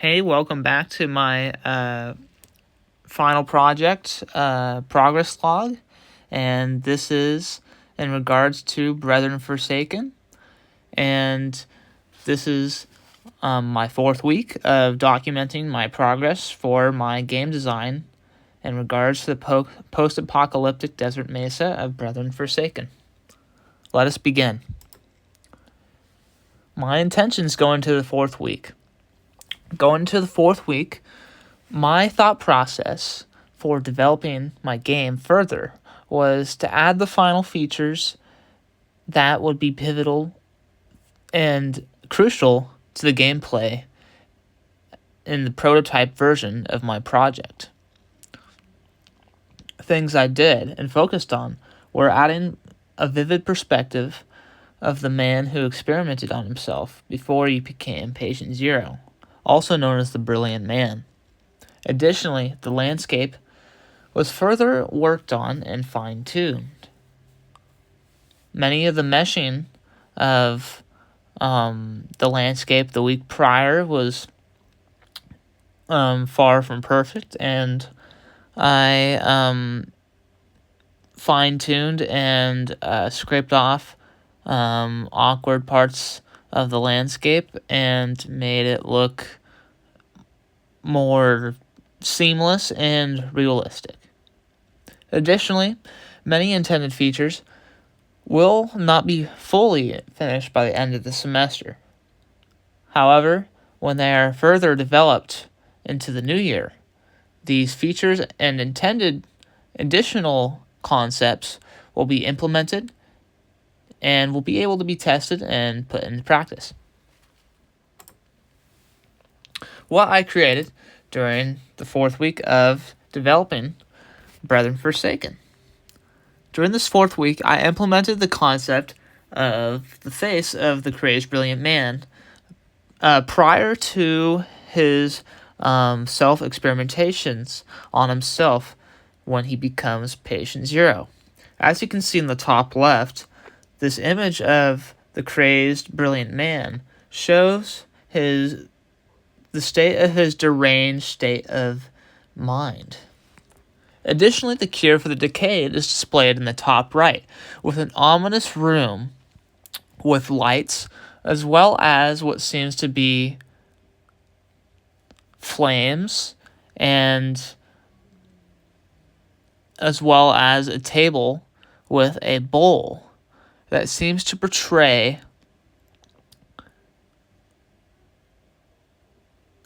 Hey, welcome back to my final project, progress log, and this is in regards to Brethren Forsaken, and this is my fourth week of documenting my progress for my game design in regards to the post-apocalyptic desert Mesa of Brethren Forsaken. Let us begin. My intentions going to the fourth week. Going to the fourth week, my thought process for developing my game further was to add the final features that would be pivotal and crucial to the gameplay in the prototype version of my project. Things I did and focused on were adding a vivid perspective of the man who experimented on himself before he became Patient Zero, also known as the Brilliant Man. Additionally, the landscape was further worked on and fine-tuned. Many of the meshing of the landscape the week prior was far from perfect, and I fine-tuned and scraped off awkward parts of the landscape and made it look more seamless and realistic. Additionally, many intended features will not be fully finished by the end of the semester. However, when they are further developed into the new year, these features and intended additional concepts will be implemented and will be able to be tested and put into practice. What I created during the fourth week of developing Brethren Forsaken. During this fourth week, I implemented the concept of the face of the crazed brilliant man prior to his self-experimentations on himself when he becomes Patient Zero. As you can see in the top left, this image of the crazed brilliant man shows the state of his deranged state of mind. Additionally, the cure for the decayed is displayed in the top right, with an ominous room with lights, as well as what seems to be flames, and as well as a table with a bowl that seems to portray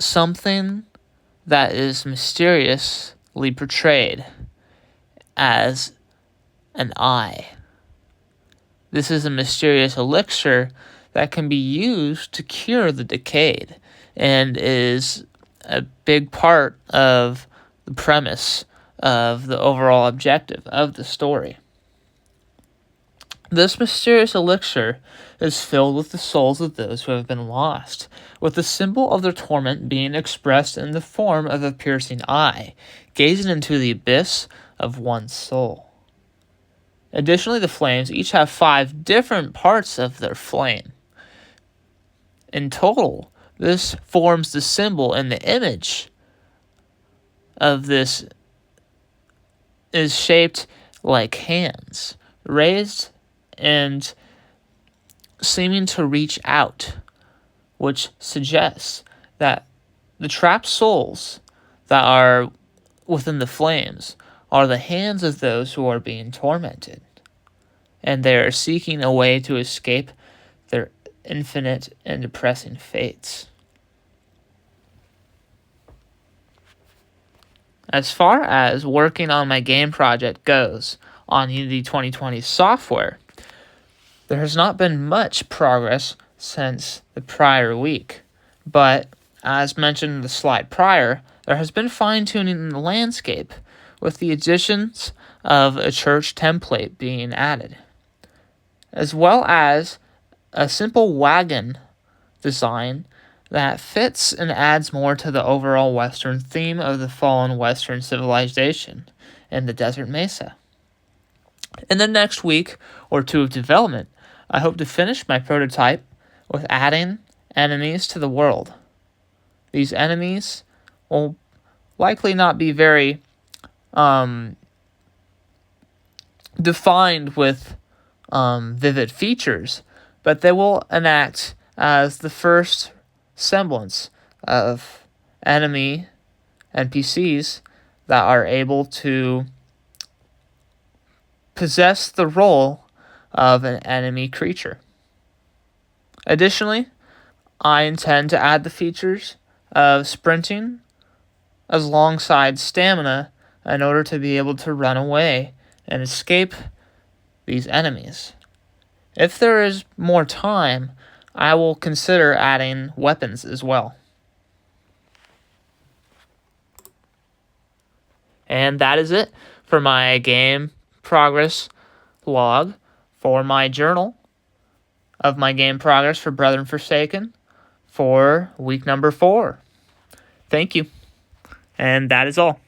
something that is mysteriously portrayed as an eye. This is a mysterious elixir that can be used to cure the decayed and is a big part of the premise of the overall objective of the story. This mysterious elixir is filled with the souls of those who have been lost, with the symbol of their torment being expressed in the form of a piercing eye, gazing into the abyss of one's soul. Additionally, the flames each have 5 different parts of their flame. In total, this forms the symbol, and the image of this is shaped like hands, raised and seeming to reach out, which suggests that the trapped souls that are within the flames are the hands of those who are being tormented, and they are seeking a way to escape their infinite and depressing fates. As far as working on my game project goes on Unity 2020 software, there has not been much progress since the prior week, but as mentioned in the slide prior, there has been fine-tuning in the landscape with the additions of a church template being added, as well as a simple wagon design that fits and adds more to the overall Western theme of the fallen Western civilization in the Desert Mesa. In the next week or two of development, I hope to finish my prototype with adding enemies to the world. these enemies will likely not be very defined with vivid features, but they will enact as the first semblance of enemy NPCs that are able to possess the role of an enemy creature. Additionally, I intend to add the features of sprinting alongside stamina in order to be able to run away and escape these enemies. If there is more time, I will consider adding weapons as well. And that is it for my game progress log for my journal of my game progress for Brethren Forsaken for week number 4. Thank you. And that is all.